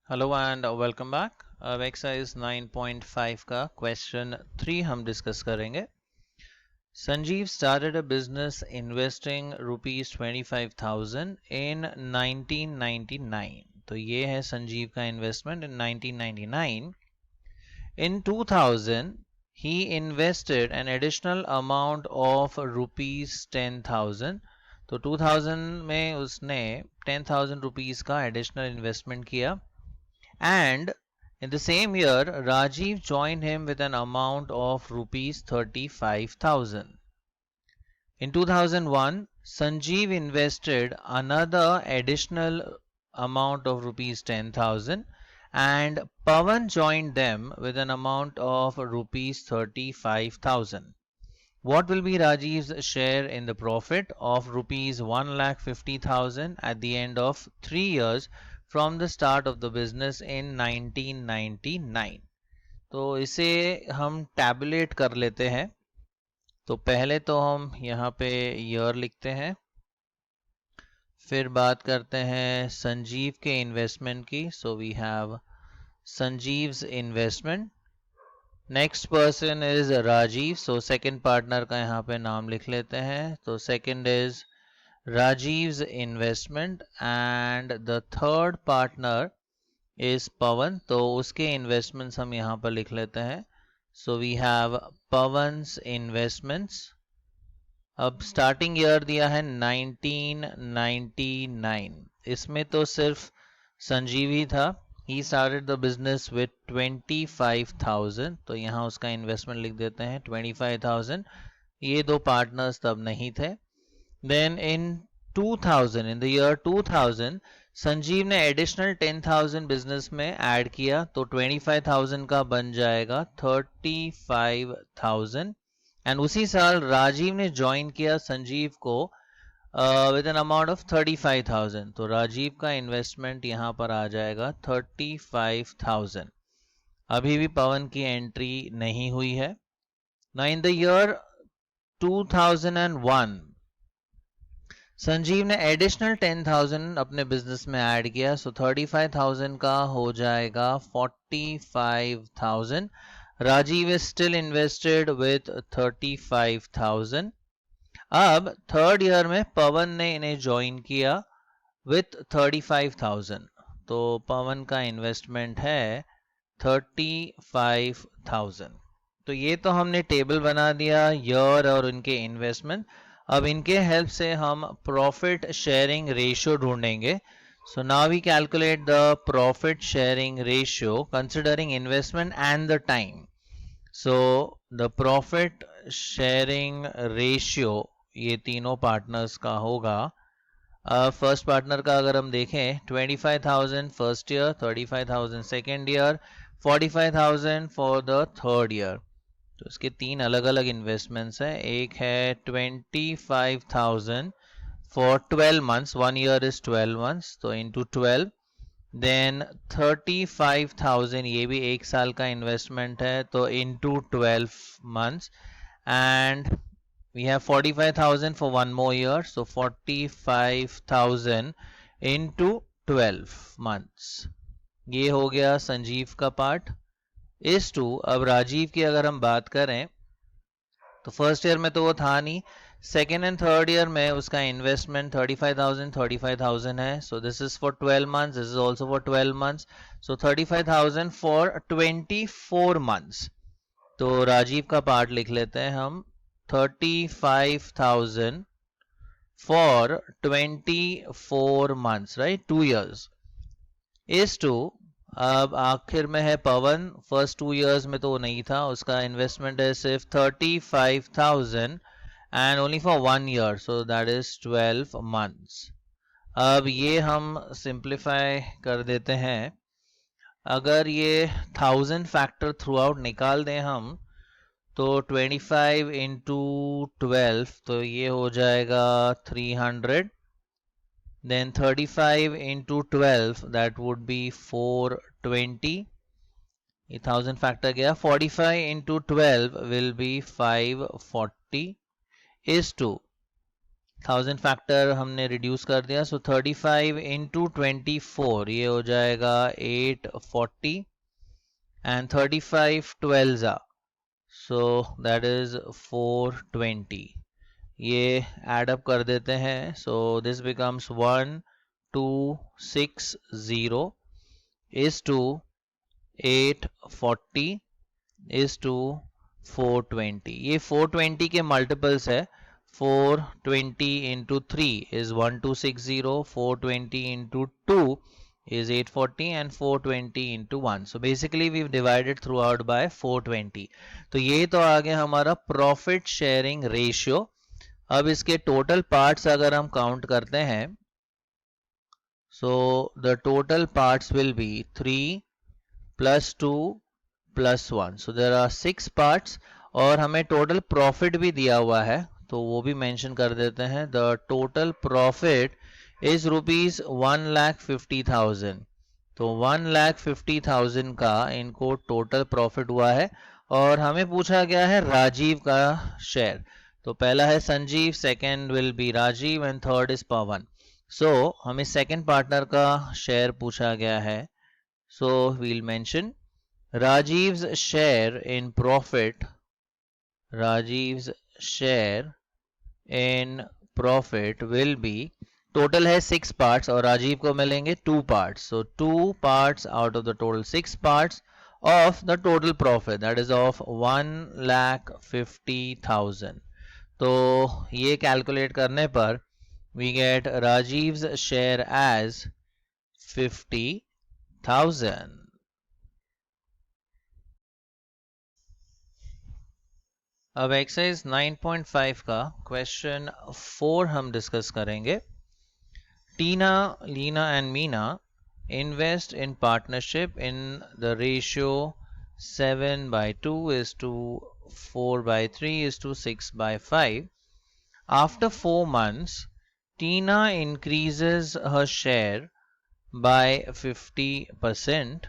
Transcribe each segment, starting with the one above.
Hello and welcome back. अब exercise 9.5 का question 3 हम डिस्कस करेंगे। Sanjeev started a business investing rupees 25,000 in 1999। तो ये है संजीव का investment in 1999। In 2000 he invested an additional amount of rupees 10,000। तो 2000 में उसने 10,000 रुपीस का एडिशनल इन्वेस्टमेंट किया। And in the same year, Rajiv joined him with an amount of rupees 35,000. In 2001, Sanjeev invested another additional amount of rupees 10,000 and Pawan joined them with an amount of rupees 35,000. What will be Rajiv's share in the profit of rupees 1,50,000 at the end of 3 years from the start of the business in 1999? तो इसे हम tabulate कर लेते हैं। तो पहले तो हम यहाँ पे ईयर लिखते हैं, फिर बात करते हैं संजीव के इन्वेस्टमेंट की। So we have Sanjeev's investment. Next person is Rajeev. So second partner का यहाँ पे नाम लिख लेते हैं। तो second is Rajeev's investment and the third partner is Pawan. तो उसके इन्वेस्टमेंट्स हम यहाँ पर लिख लेते हैं। So we have Pawan's investments. अब स्टार्टिंग ईयर दिया है 1999। इसमें तो सिर्फ संजीव ही था। He started the business with 25,000। तो यहाँ उसका इन्वेस्टमेंट लिख देते हैं 25,000। ये दो पार्टनर्स तब नहीं थे। Then in 2000, in the year 2000, Sanjeev ने एडिशनल 10,000 बिजनेस में ऐड किया। तो 25,000 का बन जाएगा 35,000। एंड उसी साल राजीव ने ज्वाइन किया संजीव को विद एन अमाउंट ऑफ 35,000। तो राजीव का इन्वेस्टमेंट यहाँ पर आ जाएगा 35,000। अभी भी पवन की एंट्री नहीं हुई है। Now in the year 2001 Sanjeev ने एडिशनल 10,000 अपने बिजनेस में ऐड किया। सो 35,000 का हो जाएगा 45,000। Rajiv is still invested with 35,000। अब थर्ड ईयर में पवन ने इन्हें ज्वाइन किया विथ 35,000। तो पवन का इन्वेस्टमेंट है 35,000। तो ये तो हमने टेबल बना दिया ईयर और उनके इन्वेस्टमेंट। अब इनके हेल्प से हम प्रॉफिट शेयरिंग रेशियो ढूंढेंगे। So now we calculate the profit sharing ratio considering investment and the time. So the profit sharing ratio ये तीनों पार्टनर्स का होगा। फर्स्ट पार्टनर का अगर हम देखें 25,000 first year, 35,000 second year, 45,000 for the third year. तो इसके तीन अलग अलग इन्वेस्टमेंट्स हैं। एक है 25,000 for 12 months, 1 year is 12 months, तो इनटू 12। देन 35,000 ये भी एक साल का इन्वेस्टमेंट है, तो into 12 months. And we have 45,000 for one more year, so 45,000 into 12 months। ये हो गया संजीव का पार्ट। इस टू अब राजीव की अगर हम बात करें तो फर्स्ट ईयर में तो वो था नहीं। सेकेंड एंड थर्ड ईयर में उसका इन्वेस्टमेंट 35,000 है। So this is for 12 months, this is also for 12 months. So 35,000 for 24 months. तो राजीव का पार्ट लिख लेते हैं हम 35,000 for 24 months, right? 2 years is to अब आखिर में है पवन। फर्स्ट 2 years में तो वो नहीं था, उसका इन्वेस्टमेंट है सिर्फ 35,000 and only for 1 year, so that is 12 months। अब ये हम सिंप्लीफाई कर देते हैं। अगर ये 1000 फैक्टर थ्रू आउट निकाल दें हम तो 25 इंटू 12, तो ये हो जाएगा 300। Then 35 into 12 that would be 420। ये 1000 फैक्टर गया। 45 into 12 will be 540 is to 1000 factor हमने रिड्यूस कर दिया, सो 35 इंटू 24 ये हो जाएगा 840 एंड 35 12 सो दैट इज 420. ये एड अप कर देते हैं, so this becomes 1260 is to 840 is to 420. ये 420 के मल्टीपल्स है. 420 into 3 is 1260, 420 into 2 is 840 and 420 into 1. So basically we've divided throughout by 420. तो ये तो आ गया हमारा प्रॉफिट शेयरिंग रेशियो. अब इसके टोटल पार्ट्स अगर हम काउंट करते हैं, so the total parts will be 3 plus 2 plus 1. So there are 6 parts और हमें टोटल प्रॉफिट भी दिया हुआ है, तो वो भी मेंशन कर देते हैं. The total profit is rupees 1,50,000. तो 1,50,000 का इनको टोटल प्रॉफिट हुआ है और हमें पूछा गया है राजीव का शेयर. तो पहला है Sanjeev, second will be Rajiv and third is Pawan. So हमें सेकंड पार्टनर का शेयर पूछा गया है. So we'll mention Rajiv's share in profit. Rajiv's share in profit will be, total है 6 parts और राजीव को मिलेंगे 2 parts. So 2 parts out of the total 6 parts of the total profit, that is of 1,50,000. तो ये calculate करने पर we get Rajiv's share as 50,000. अब exercise 9.5 का क्वेश्चन 4 हम डिस्कस करेंगे. Tina, Leena and Meena invest in partnership in the ratio 7/2 is to 4/3 is to 6/5. After 4 months, Tina increases her share by 50%.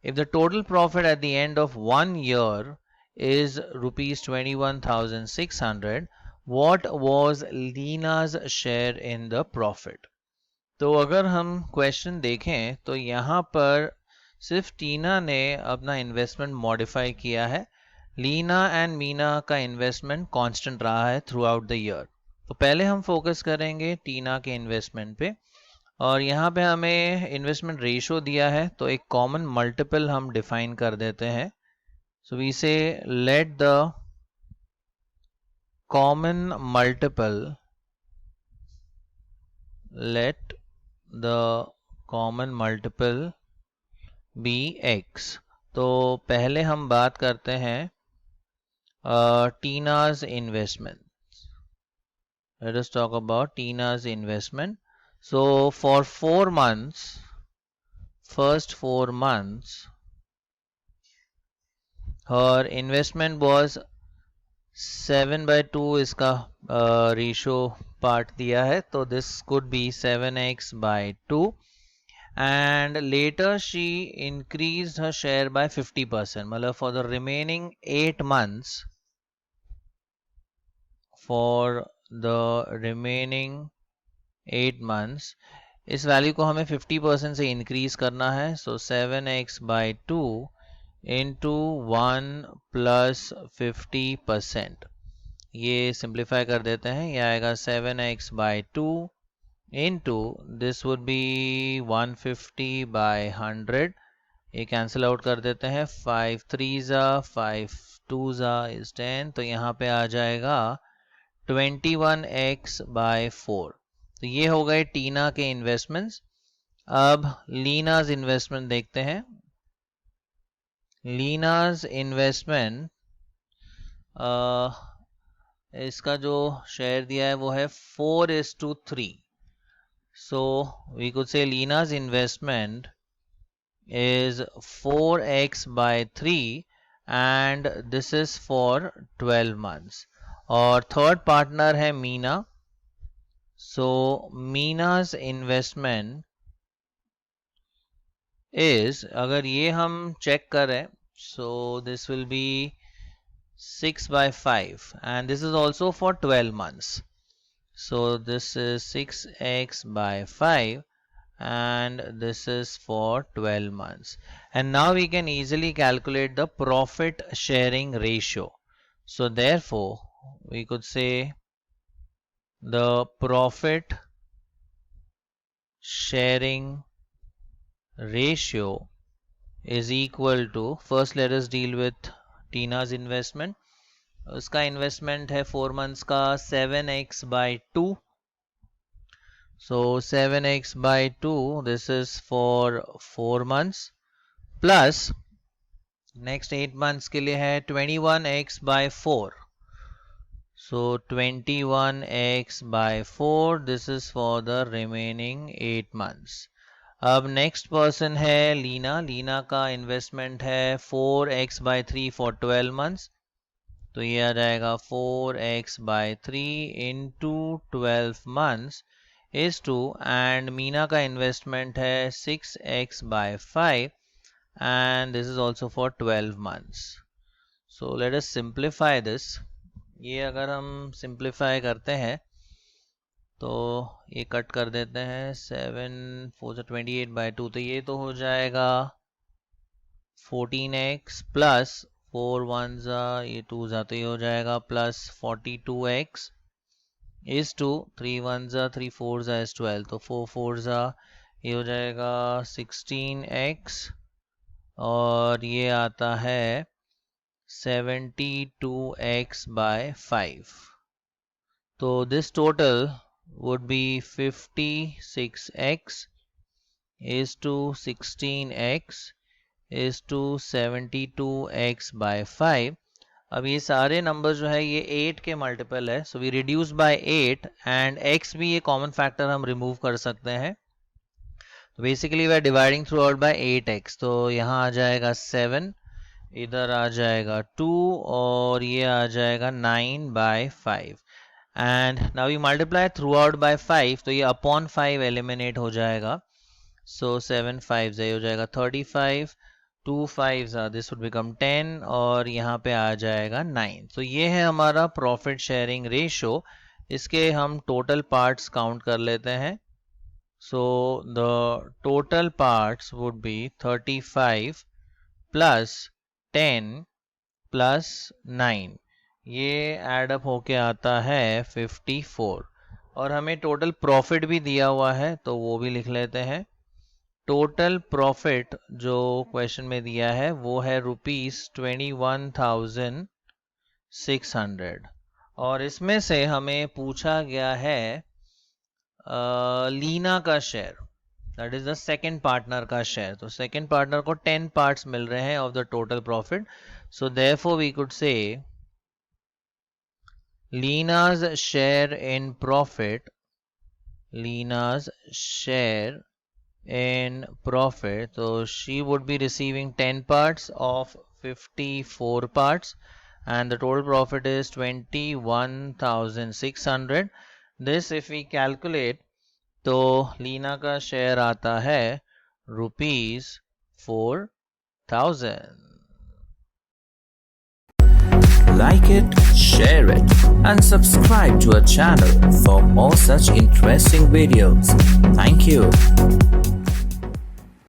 If the total profit at the end of 1 year is rupees 21,600, what was Leena's share in the profit? तो अगर हम question देखें तो यहाँ पर सिर्फ टीना ने अपना इन्वेस्टमेंट मॉडिफाई किया है. लीना एंड मीना का इन्वेस्टमेंट कांस्टेंट रहा है थ्रू आउट द ईयर. तो पहले हम फोकस करेंगे टीना के इन्वेस्टमेंट पे और यहाँ पे हमें इन्वेस्टमेंट रेशो दिया है, तो एक कॉमन मल्टीपल हम डिफाइन कर देते हैं. So we say let the common multiple be x. तो पहले हम बात करते हैं टीना's investment. Let us talk about Tina's investment. So for 4 months, first 4 months, her investment was 7/2 इसका रेशियो पार्ट दिया है, तो this could be 7x/2 and later she increased her share by 50%. मतलब for the remaining 8 months, इस value को हमें 50% से increase करना है. सो 7x/2 into 1 plus 50%. ये सिंप्लीफाई कर देते हैं, ये आएगा 7x/2 into this would be 150/100. ये कैंसिल आउट कर देते हैं, 5 3s 5 2s is 10. तो यहाँ पे आ जाएगा 21x/4. तो ये हो गए टीना के इन्वेस्टमेंट्स. अब लीनाज इन्वेस्टमेंट देखते हैं. लीनाज इन्वेस्टमेंट, इसका जो शेयर दिया है वो है 4:3. सो we could say Leena's investment is 4x/3 and this is for 12 months. और थर्ड पार्टनर है Meena. So Meena's investment is, अगर ये हम चेक करें, so this will be 6/5 and this is also for 12 months. So this is 6x by 5 and this is for 12 months. And now we can easily calculate the profit sharing ratio. So therefore, we could say the profit sharing ratio is equal to, first let us deal with Tina's investment. उसका investment है 4 months का 7x by 2. So 7x by 2, this is for 4 months plus next 8 months के लिए है 21x by 4. So 21x by 4, this is for the remaining 8 months. अब next person है लीना. लीना का investment है 4x by 3 for 12 months. तो ये आ जाएगा 4x by 3 into 12 months is 2. And Meena का इन्वेस्टमेंट है 6x by 5 and this is also for 12 months. So let us simplify this. ये अगर हम सिंप्लीफाई करते हैं तो ये कट कर देते हैं 7 4 28 by 2. तो ये तो हो जाएगा 14x प्लस 4 1 ये 2 तो ये हो जाएगा प्लस 42x is 2. 3 1 3 4 is 12. तो 4 4 ये हो जाएगा 16x और ये आता है 72x by 5. So this total would be 56x is to 16x is to 72x by 5. अब ये सारे नंबर जो है ये 8 के मल्टीपल है. So we reduce by 8 and x भी ये कॉमन फैक्टर हम रिमूव कर सकते हैं. तो basically we are dividing throughout by 8x. तो यहाँ आ जाएगा 7, इधर आ जाएगा 2 और ये आ जाएगा 9 by 5. And now you multiply through out by 5 तो ये अपॉन 5 एलिमिनेट हो जाएगा. सो 7 5 ये हो जाएगा 35, 2 5 दिस वुड बिकम 10 और यहाँ पे आ जाएगा 9. तो ये है हमारा प्रॉफिट शेयरिंग रेशियो. इसके हम टोटल पार्ट्स काउंट कर लेते हैं. So the total parts would be 35 plus 10 plus 9. ये एडअप होके आता है 54 और हमें टोटल प्रॉफिट भी दिया हुआ है तो वो भी लिख लेते हैं. टोटल प्रॉफिट जो क्वेश्चन में दिया है वो है ₹21,600 और इसमें से हमें पूछा गया है लीना का share, that is the second partner का शेयर. तो सेकेंड पार्टनर को 10 पार्ट्स मिल रहे हैं of the total profit. So therefore we could say Lina's share in profit, Lina's share in profit, so she would be receiving 10 parts of 54 parts and the total profit is 21,600. This if we calculate तो लीना का share आता है ₹4,000. Like it, share it, and subscribe to our channel for more such interesting videos. Thank you.